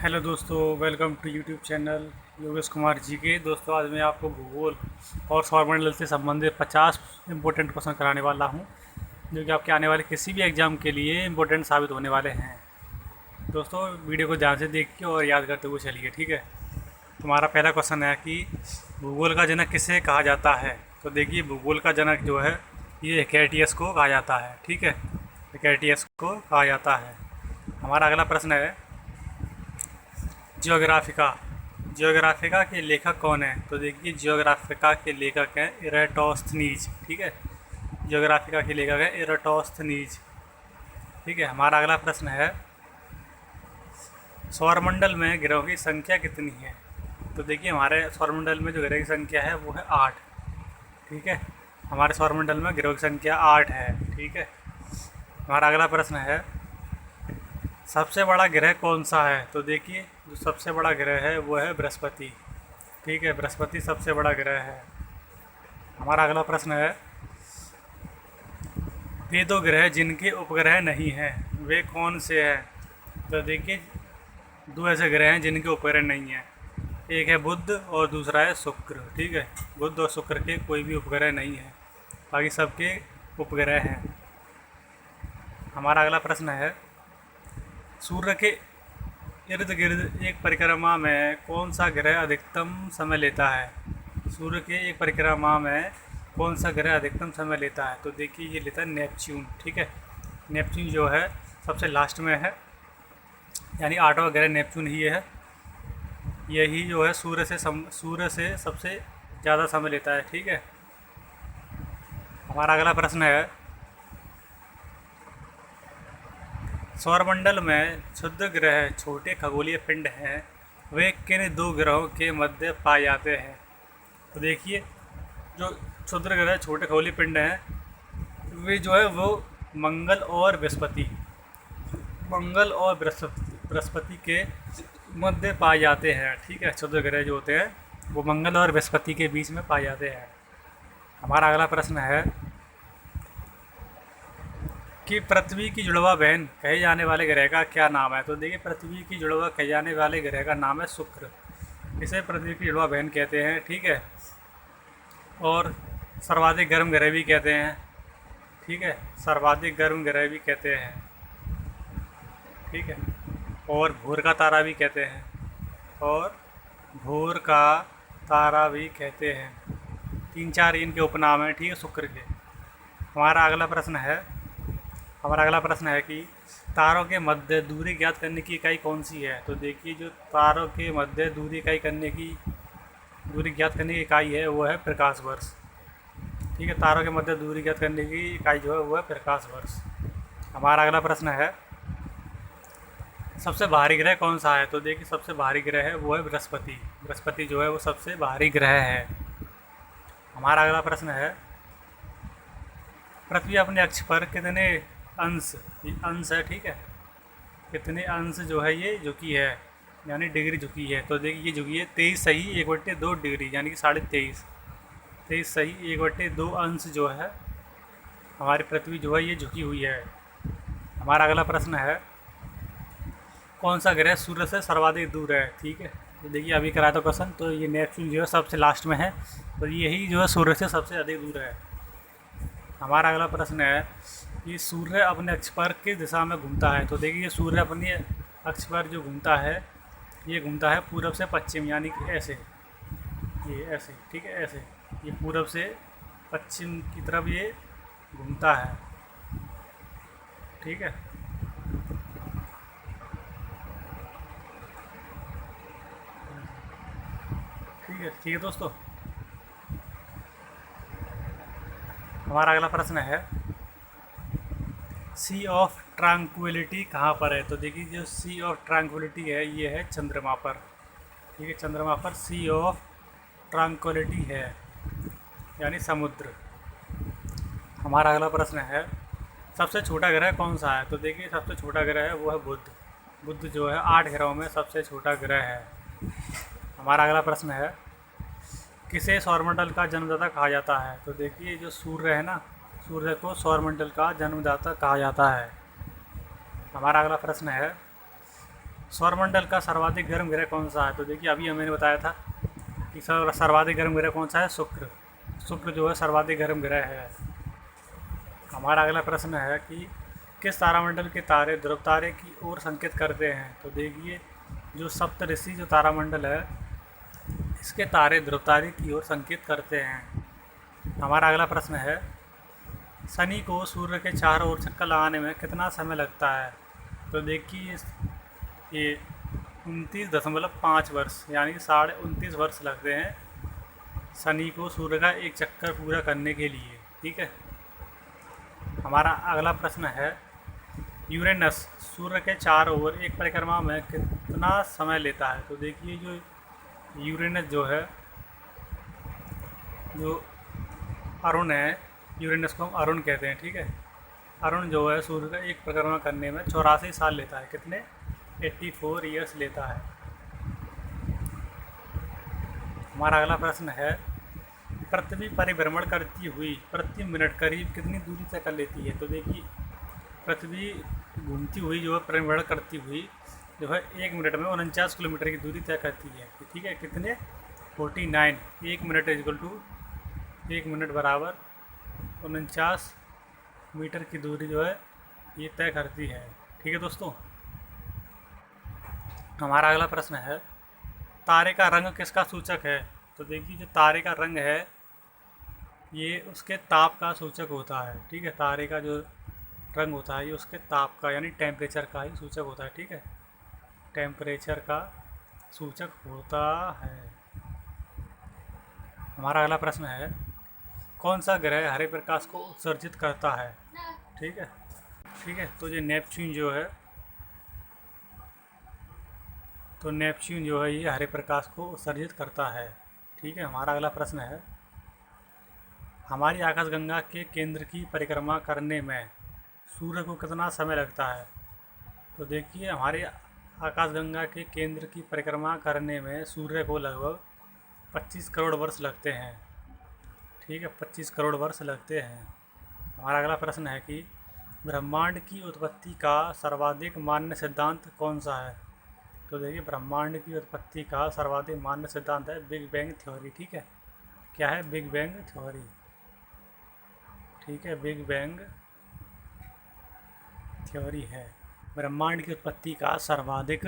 Hello दोस्तों, welcome to YouTube channel Yogesh Kumar ji के। दोस्तों, आज मैं आपको भूगोल और सौरमंडल से संबंधित 50 इम्पोर्टेंट क्वेश्चन कराने वाला हूं, जो कि आपके आने वाले किसी भी एग्ज़ाम के लिए इम्पोर्टेंट साबित होने वाले हैं। दोस्तों, वीडियो को ध्यान से देखिए और याद करते हुए चलिए, ठीक है। तुम्हारा पहला क्वेश्चन है कि भूगोल का जनक किसे कहा जाता है। तो देखिए, भूगोल का जनक जो है ये हिकैटियस को कहा जाता है, ठीक है। हिकैटियस को कहा जाता है। हमारा अगला प्रश्न है जियोग्राफिका। जियोग्राफिका के लेखक कौन है। तो देखिए, जियोग्राफिका के लेखक हैं इराटोस्थनीज, ठीक है। जियोग्राफिका के लेखक है इराटोस्थनीज, ठीक है। हमारा अगला प्रश्न है सौरमंडल में ग्रहों की संख्या कितनी है। तो देखिए, हमारे सौरमंडल में जो ग्रह की संख्या है वो है 8, ठीक है। हमारे सौरमंडल में ग्रहों की संख्या 8 है, ठीक है। हमारा अगला प्रश्न है सबसे बड़ा ग्रह कौन सा है। तो देखिए, जो सबसे बड़ा ग्रह है वो है बृहस्पति, ठीक है। बृहस्पति सबसे बड़ा ग्रह है। हमारा अगला प्रश्न है वे दो ग्रह जिनके उपग्रह नहीं हैं वे कौन से हैं। तो देखिए, दो ऐसे ग्रह हैं जिनके उपग्रह नहीं हैं। एक है बुध और दूसरा है शुक्र, ठीक है। बुध और शुक्र के कोई भी उपग्रह नहीं है, बाकी सबके उपग्रह हैं। हमारा अगला प्रश्न है सूर्य के इर्द गिर्द एक परिक्रमा में कौन सा ग्रह अधिकतम समय लेता है। सूर्य के एक परिक्रमा में कौन सा ग्रह अधिकतम समय लेता है। तो देखिए, ये लेता है नेपच्यून, ठीक है। नेपच्यून जो है सबसे लास्ट में है, यानी 8वां ग्रह नेपच्यून ही है। यही जो है सूर्य से सबसे ज़्यादा समय लेता है, ठीक है। हमारा अगला प्रश्न है सौरमंडल में क्षुद्र ग्रह छोटे खगोलीय पिंड हैं वे किन दो ग्रहों के मध्य पाए जाते हैं। तो देखिए, जो क्षुद्र ग्रह छोटे खगोलीय पिंड हैं वे जो है वो मंगल और बृहस्पति के मध्य पाए जाते हैं, ठीक है। क्षुद्र ग्रह जो होते हैं वो मंगल और बृहस्पति के बीच में पाए जाते हैं। हमारा अगला प्रश्न है कि पृथ्वी की जुड़वा बहन कहे जाने वाले ग्रह का क्या नाम है। तो देखिए, पृथ्वी की जुड़वा कहे जाने वाले ग्रह का नाम है शुक्र। इसे पृथ्वी की जुड़वा बहन कहते हैं, ठीक है। और सर्वाधिक गर्म ग्रह भी कहते हैं, ठीक है। सर्वाधिक गर्म ग्रह भी कहते हैं, ठीक है। और भूर का तारा भी कहते हैं, और भूर का तारा भी कहते हैं। 3-4 इनके उपनाम हैं, ठीक है, शुक्र के। हमारा अगला प्रश्न है कि तारों के मध्य दूरी ज्ञात करने की इकाई कौन सी है। तो देखिए, जो तारों के मध्य दूरी ज्ञात करने की इकाई है वो है प्रकाश वर्ष, ठीक है। तारों के मध्य दूरी ज्ञात करने की इकाई जो है वो है प्रकाश वर्ष। हमारा अगला प्रश्न है सबसे भारी ग्रह कौन सा है। तो देखिए, सबसे भारी ग्रह है वो है बृहस्पति। बृहस्पति जो है वो सबसे भारी ग्रह है। हमारा अगला प्रश्न है पृथ्वी अपने अक्ष पर कितने अंश है, ठीक है, कितने अंश जो है ये झुकी है, यानी डिग्री झुकी है। तो देखिए, ये झुकी है 23 सही 1/2 डिग्री, यानी कि 23.5। 23 सही 1/2 अंश जो है हमारी पृथ्वी जो है ये झुकी हुई है। हमारा अगला प्रश्न है कौन सा ग्रह सूर्य से सर्वाधिक दूर है, ठीक है। तो देखिए, अभी कराया था क्वेश्चन, तो ये नेपच्यून जो है सबसे लास्ट में है, तो यही जो है सूर्य से सबसे अधिक दूर है। हमारा अगला प्रश्न है कि सूर्य अपने अक्ष पर किस दिशा में घूमता है। तो देखिए, सूर्य अपने अक्ष पर जो घूमता है ये घूमता है पूरब से पश्चिम, यानी कि ऐसे, ये ऐसे, ठीक है, ऐसे ये पूरब से पश्चिम की तरफ ये घूमता है, ठीक है। ठीक है दोस्तों। हमारा अगला प्रश्न है सी ऑफ ट्रैंक्विलिटी कहाँ पर है। तो देखिए, जो सी ऑफ ट्रैंक्विलिटी है ये है चंद्रमा पर, ठीक है। चंद्रमा पर सी ऑफ ट्रैंक्विलिटी है, यानी समुद्र। हमारा अगला प्रश्न है सबसे छोटा ग्रह कौन सा है। तो देखिए, सबसे छोटा ग्रह है वो है बुध। बुध जो है 8 ग्रहों में सबसे छोटा ग्रह है। हमारा अगला प्रश्न है किसे सौरमंडल का जन्मदाता कहा जाता है। तो देखिए, जो सूर्य है ना, सूर्य को सौरमंडल का जन्मदाता कहा जाता है। हमारा अगला प्रश्न है सौरमंडल का सर्वाधिक गर्म ग्रह कौन सा है? तो देखिए अभी मैंने बताया था कि सर्वाधिक गर्म ग्रह कौन सा है? शुक्र। शुक्र जो है सर्वाधिक गर्म ग्रह है। हमारा अगला प्रश्न है कि किस तारामंडल के तारे ध्रुव तारे की ओर संकेत करते हैं? तो देखिए जो सप्तऋषि जो तारामंडल है इसके तारे ध्रुव तारे की ओर संकेत करते हैं। हमारा अगला प्रश्न है शनि को सूर्य के चारों ओर चक्कर लगाने में कितना समय लगता है? तो देखिए ये 29.5 वर्ष यानी कि 29.5 वर्ष लगते हैं शनि को सूर्य का एक चक्कर पूरा करने के लिए। ठीक है। हमारा अगला प्रश्न है यूरेनस सूर्य के चारों ओर एक परिक्रमा में कितना समय लेता है? तो देखिए जो यूरेनस जो है जो अरुण है, यूरेनस को हम अरुण कहते हैं। ठीक है। अरुण जो है सूर्य का एक परिक्रमा करने में 84 साल लेता है। कितने? 84 ईयर्स लेता है। हमारा अगला प्रश्न है पृथ्वी परिभ्रमण करती हुई प्रति मिनट करीब कितनी दूरी तय कर लेती है? तो देखिए पृथ्वी घूमती हुई जो है परिभ्रमण करती हुई जो है 1 मिनट में 49 किलोमीटर की दूरी तय करती है। ठीक है। कितने? 49। 1 मिनट इक्वल टू 1 मिनट बराबर 49 मीटर की दूरी जो है ये तय करती है। ठीक है दोस्तों। हमारा अगला प्रश्न है तारे का रंग किसका सूचक है? तो देखिए जो तारे का रंग है ये उसके ताप का सूचक होता है। ठीक है। तारे का जो रंग होता है ये उसके ताप का यानी टेम्परेचर का ही सूचक होता है। ठीक है। टेम्परेचर का सूचक होता है। हमारा अगला प्रश्न है कौन सा ग्रह हरे प्रकाश को उत्सर्जित करता है? ठीक है। ठीक है। तो ये नेपच्यून जो है ये हरे प्रकाश को उत्सर्जित करता है। ठीक है। हमारा अगला प्रश्न है हमारी आकाशगंगा के केंद्र की परिक्रमा करने में सूर्य को कितना समय लगता है? तो देखिए हमारे आकाशगंगा के केंद्र की परिक्रमा करने में सूर्य को लगभग 25 करोड़ वर्ष लगते हैं। ठीक है। 25 करोड़ वर्ष लगते हैं। हमारा अगला प्रश्न है कि ब्रह्मांड की उत्पत्ति का सर्वाधिक मान्य सिद्धांत कौन सा है? तो देखिए ब्रह्मांड की उत्पत्ति का सर्वाधिक मान्य सिद्धांत है बिग बैंग थ्योरी। ठीक है। क्या है? Big bang theory. ठीक है। बिग बैंग थ्योरी है। ब्रह्मांड की उत्पत्ति का सर्वाधिक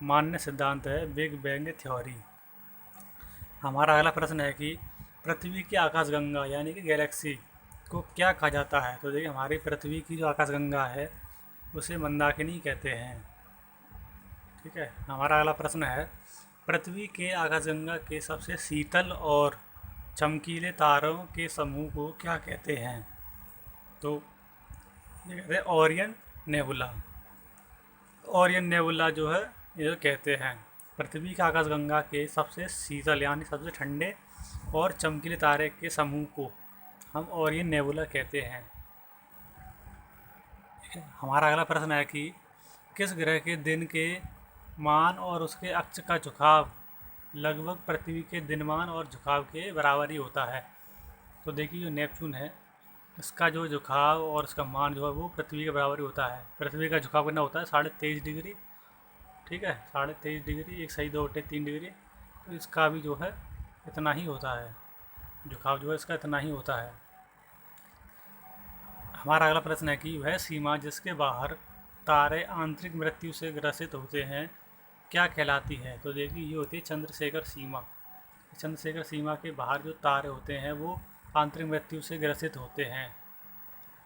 मान्य सिद्धांत है बिग बैंग थ्योरी। हमारा अगला प्रश्न है कि पृथ्वी की आकाशगंगा यानी कि गैलेक्सी को क्या कहा जाता है? तो देखिए हमारी पृथ्वी की जो आकाशगंगा है उसे मंदाकिनी कहते हैं। ठीक है। हमारा अगला प्रश्न है पृथ्वी के आकाशगंगा के सबसे शीतल और चमकीले तारों के समूह को क्या कहते हैं? तो ये कहते हैं ओरियन नेबुला। ओरियन नेबुला जो है ये कहते हैं पृथ्वी के आकाशगंगा के सबसे शीतल यानी सबसे ठंडे और चमकीले तारे के समूह को हम ओरियन नेबुला कहते हैं। हमारा अगला प्रश्न है कि किस ग्रह के दिन के मान और उसके अक्ष का झुकाव लगभग पृथ्वी के दिनमान और झुकाव के बराबर ही होता है? तो देखिए जो नेपच्यून है इसका जो झुकाव और इसका मान जो है वो पृथ्वी के बराबर ही होता है। पृथ्वी का झुकाव कितना होता है? 23.5 डिग्री। ठीक है। 23.5 डिग्री 1 सही 2 बटे 3 डिग्री। तो इसका भी जो है इतना ही होता है। झुकाव जो है इसका इतना ही होता है। हमारा अगला प्रश्न है कि वह सीमा जिसके बाहर तारे आंतरिक मृत्यु से ग्रसित होते हैं क्या कहलाती है? तो देखिए ये होती है चंद्रशेखर सीमा। चंद्रशेखर सीमा के बाहर जो तारे होते हैं वो आंतरिक मृत्यु से ग्रसित होते हैं।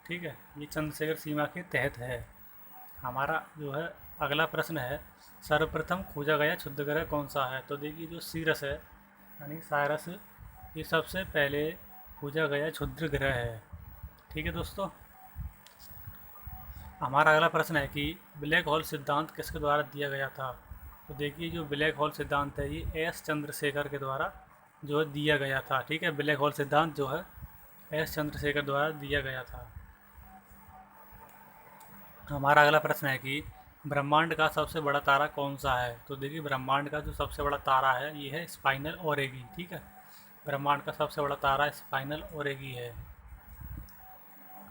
ठीक है। ये चंद्रशेखर सीमा के तहत है। हमारा जो है अगला प्रश्न है सर्वप्रथम खोजा गया क्षुद्र ग्रह कौन सा है? तो देखिए जो सीरस है यानी साइरस ये सबसे पहले खोजा गया क्षुद्र ग्रह है। ठीक है दोस्तों। हमारा अगला प्रश्न है कि ब्लैक होल सिद्धांत किसके द्वारा दिया गया था? तो देखिए जो ब्लैक होल सिद्धांत है ये एस चंद्रशेखर के द्वारा जो है दिया गया था। ठीक है। ब्लैक होल सिद्धांत जो है एस चंद्रशेखर द्वारा दिया गया था। हमारा अगला प्रश्न है कि ब्रह्मांड का सबसे बड़ा तारा कौन सा है? तो देखिए ब्रह्मांड का जो सबसे बड़ा तारा है ये है स्पाइनल ओरेगी। ठीक है। ब्रह्मांड का सबसे बड़ा तारा स्पाइनल ओरेगी है।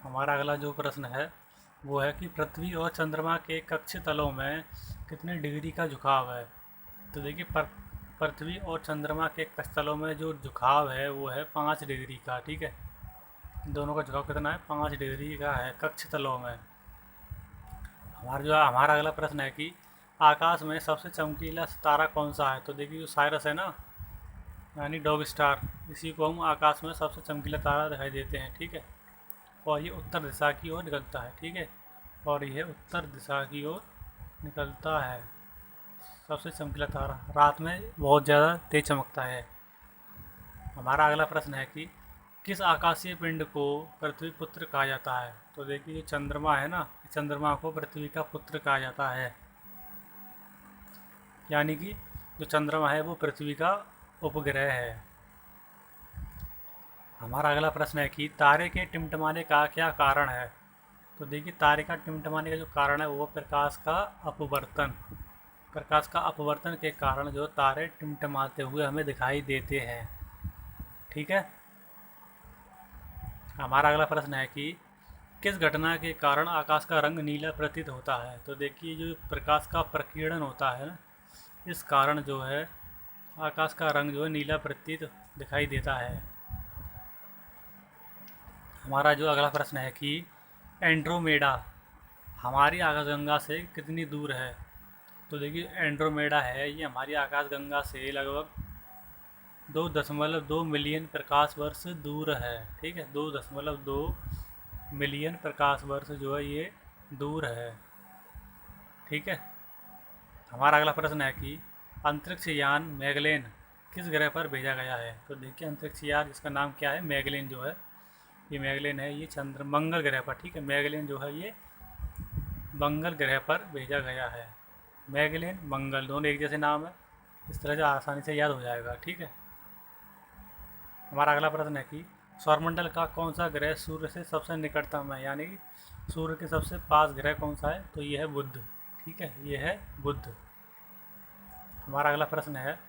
हमारा अगला जो प्रश्न है वो है कि पृथ्वी और चंद्रमा के कक्ष तलों में कितने डिग्री का झुकाव है। तो देखिए पृथ्वी और चंद्रमा के कक्ष तलों में जो झुकाव है वो है 5 डिग्री का, ठीक है। दोनों का झुकाव कितना है, 5 डिग्री का है कक्ष तलों में। हमारा अगला प्रश्न है कि आकाश में सबसे चमकीला तारा कौन सा है। तो देखिए जो साइरस है ना, यानी डॉग स्टार, इसी को हम आकाश में सबसे चमकीला तारा दिखाई देते हैं, ठीक है। और ये उत्तर दिशा की ओर निकलता है, ठीक है। और यह उत्तर दिशा की ओर निकलता है। सबसे चमकीला तारा रात में बहुत ज़्यादा तेज चमकता है। हमारा अगला प्रश्न है कि किस आकाशीय पिंड को पृथ्वी पुत्र कहा जाता है। तो देखिए चंद्रमा है ना, चंद्रमा को पृथ्वी का पुत्र कहा जाता है, यानी कि जो चंद्रमा है वो पृथ्वी का उपग्रह है। हमारा अगला प्रश्न है कि तारे के टिमटिमाने का क्या कारण है। तो देखिए तारे का टिमटिमाने का जो कारण है वो प्रकाश का अपवर्तन। प्रकाश का अपवर्तन के कारण जो तारे टिमटिमाते हुए हमें दिखाई देते हैं, ठीक है। हमारा अगला प्रश्न है कि किस घटना के कारण आकाश का रंग नीला प्रतीत होता है। तो देखिए जो प्रकाश का प्रकीर्णन होता है ना, इस कारण जो है आकाश का रंग जो है नीला प्रतीत दिखाई देता है। हमारा जो अगला प्रश्न है कि एंड्रोमेडा हमारी आकाशगंगा से कितनी दूर है। तो देखिए एंड्रोमेडा है ये हमारी आकाशगंगा से लगभग 2.2 मिलियन प्रकाश वर्ष दूर है, ठीक है। 2.2 मिलियन प्रकाश वर्ष जो है ये दूर है, ठीक है। हमारा अगला प्रश्न है कि अंतरिक्ष यान मैगलेन किस ग्रह पर भेजा गया है। तो देखिए अंतरिक्ष यान जिसका नाम क्या है, मैगलेन जो है, ये मैगलेन है, ये मंगल ग्रह पर, ठीक है। मैगलेन जो है ये मंगल ग्रह पर भेजा गया है। मैगलेन मंगल दोनों एक जैसे नाम है, इस तरह से आसानी से याद हो जाएगा, ठीक है। हमारा अगला प्रश्न है कि सौरमंडल का कौन सा ग्रह सूर्य से सबसे निकटतम है, यानी कि सूर्य के सबसे पास ग्रह कौन सा है। तो ये है बुध, ठीक है, ये है बुध। हमारा अगला प्रश्न है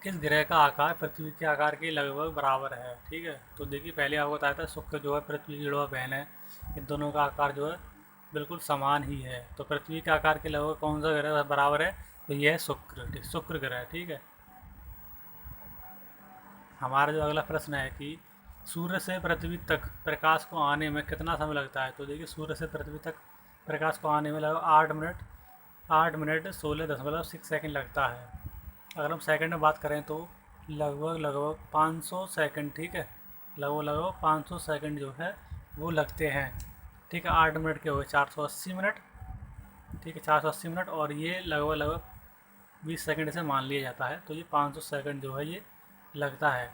किस ग्रह का आकार पृथ्वी के आकार के लगभग बराबर है, ठीक है। तो देखिए पहले आपको बताया था शुक्र जो है पृथ्वी की जुड़वा बहन है, इन दोनों का आकार जो है बिल्कुल समान ही है। तो पृथ्वी के आकार के लगभग कौन सा ग्रह बराबर है, तो यह है शुक्र, शुक्र ग्रह, ठीक है। हमारा जो अगला प्रश्न है कि सूर्य से पृथ्वी तक प्रकाश को आने में कितना समय लगता है। तो देखिए सूर्य से पृथ्वी तक प्रकाश को आने में लगभग 8 मिनट 16.6 सेकंड लगता है। अगर हम सेकंड में बात करें तो लगभग 500 सेकंड, ठीक है, लगभग 500 सेकंड जो है वो लगते हैं, ठीक है। 8 मिनट के हो गए 480 मिनट, ठीक है, 480 मिनट, और ये लगभग 20 सेकंड से मान लिया जाता है। तो ये 500 सेकंड जो है ये लगता है।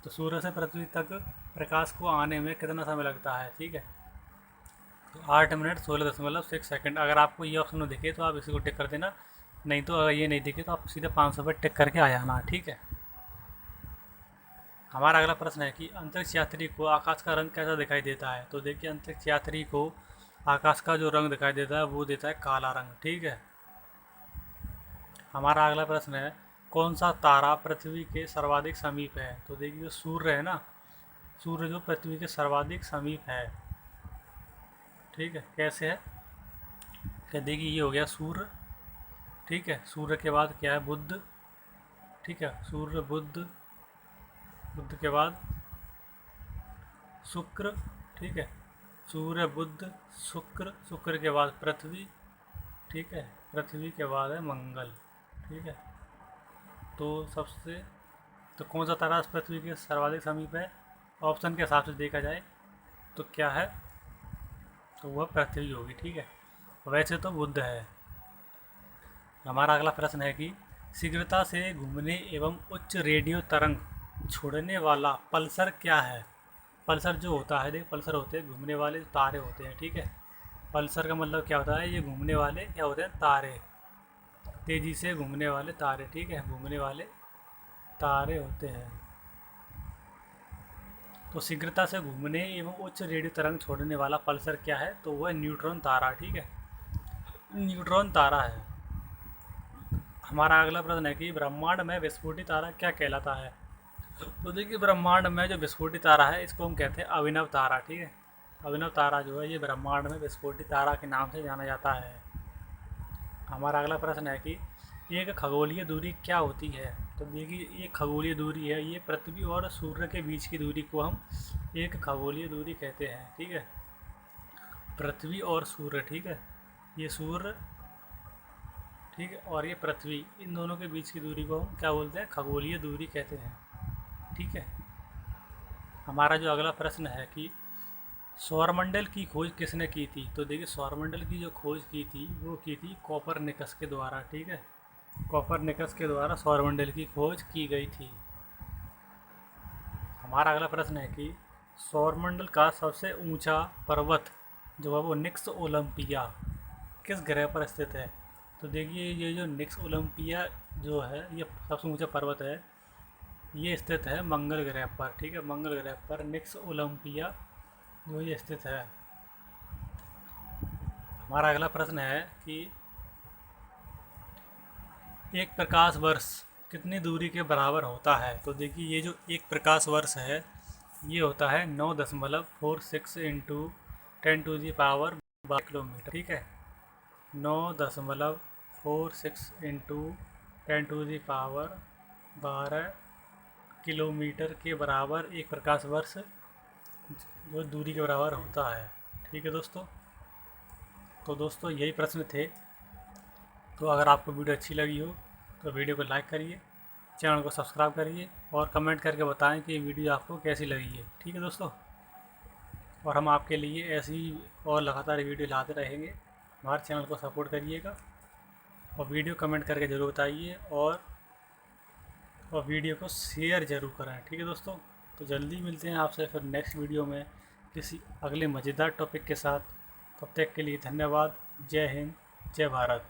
तो सूर्य से पृथ्वी तक प्रकाश को आने में कितना समय लगता है, ठीक है। तो 8 मिनट 16.6 सेकंड। अगर आपको ये ऑप्शन में दिखे तो आप इसी को टिक कर देना, नहीं तो अगर ये नहीं दिखे तो आप सीधे 500 पर टिक करके आ जाना, ठीक है। हमारा अगला प्रश्न है कि अंतरिक्ष यात्री को आकाश का रंग कैसा दिखाई देता है। तो देखिए अंतरिक्ष यात्री को आकाश का जो रंग दिखाई देता है वो देता है काला रंग, ठीक है। हमारा अगला प्रश्न है कौन सा तारा पृथ्वी के सर्वाधिक समीप है। तो देखिए जो सूर्य है ना, सूर्य जो पृथ्वी के सर्वाधिक समीप है, ठीक है। कैसे है, क्या देखिए ये हो गया सूर्य, ठीक है। सूर्य के बाद क्या है, बुध, ठीक है। सूर्य बुध, बुध के बाद शुक्र, ठीक है। सूर्य बुध शुक्र, शुक्र के बाद पृथ्वी, ठीक है। पृथ्वी के बाद है मंगल, ठीक है। तो कौन सा तारा पृथ्वी के सर्वाधिक समीप है, ऑप्शन के हिसाब से देखा जाए तो क्या है, तो वह पृथ्वी होगी, ठीक है। वैसे तो बुध है। हमारा अगला प्रश्न है कि शीघ्रता से घूमने एवं उच्च रेडियो तरंग छोड़ने वाला पल्सर क्या है। पल्सर जो होता है, देख पल्सर होते हैं घूमने वाले तारे होते हैं, ठीक है। पल्सर का मतलब क्या होता है, ये घूमने वाले क्या होते हैं, तारे, तेज़ी से घूमने वाले तारे, ठीक है, घूमने वाले तारे होते हैं। तो शीघ्रता से घूमने एवं उच्च रेडियो तरंग छोड़ने वाला पल्सर क्या है, तो वह न्यूट्रॉन तारा, ठीक है, न्यूट्रॉन तारा है। हमारा अगला प्रश्न है कि ब्रह्मांड में विस्फोटित तारा क्या कहलाता है। तो देखिए ब्रह्मांड में जो विस्फोटित तारा है इसको हम कहते हैं अभिनव तारा, ठीक है। अभिनव तारा जो है ये ब्रह्मांड में विस्फोटित तारा के नाम से जाना जाता है। हमारा अगला प्रश्न है कि एक खगोलीय दूरी क्या होती है। तो देखिए एक खगोलीय दूरी है, ये पृथ्वी और सूर्य के बीच की दूरी को हम एक खगोलीय दूरी कहते हैं। ठीक है, पृथ्वी और सूर्य, ठीक है, ये सूर्य, ठीक है, और ये पृथ्वी, इन दोनों के बीच की दूरी को हम क्या बोलते हैं, खगोलीय दूरी कहते हैं। ठीक है, हमारा जो अगला प्रश्न है कि सौरमंडल की खोज किसने की थी। तो देखिए सौरमंडल की जो खोज की थी वो की थी कोपरनिकस के द्वारा। ठीक है, कोपरनिकस के द्वारा सौरमंडल की खोज की गई थी। हमारा अगला प्रश्न है कि सौरमंडल का सबसे ऊंचा पर्वत जो है वो निक्स ओलंपिया किस ग्रह पर स्थित है। तो देखिए ये जो निक्स ओलंपिया जो है ये सबसे ऊंचा पर्वत है, ये स्थित है मंगल ग्रह पर। ठीक है, मंगल ग्रह पर निक्स ओलंपिया जो ये स्थित है। हमारा अगला प्रश्न है कि एक प्रकाश वर्ष कितनी दूरी के बराबर होता है। तो देखिए ये जो एक प्रकाश वर्ष है ये होता है 9.46 इंटू 10⁻² किलोमीटर। ठीक है, 9.46 इंटू 10⁻12 किलोमीटर के बराबर एक प्रकाश वर्ष जो दूरी के बराबर होता है। ठीक है दोस्तों, तो दोस्तों यही प्रश्न थे। तो अगर आपको वीडियो अच्छी लगी हो तो वीडियो को लाइक करिए, चैनल को सब्सक्राइब करिए और कमेंट करके बताएं कि ये वीडियो आपको कैसी लगी है। ठीक है दोस्तों, और हम आपके लिए ऐसी और लगातार वीडियो लाते रहेंगे। हमारे चैनल को सपोर्ट करिएगा और वीडियो कमेंट करके ज़रूर बताइए और वीडियो को शेयर ज़रूर करें। ठीक है दोस्तों, तो जल्दी मिलते हैं आपसे फिर नेक्स्ट वीडियो में किसी अगले मज़ेदार टॉपिक के साथ। तब तक के लिए धन्यवाद। जय हिंद, जय भारत।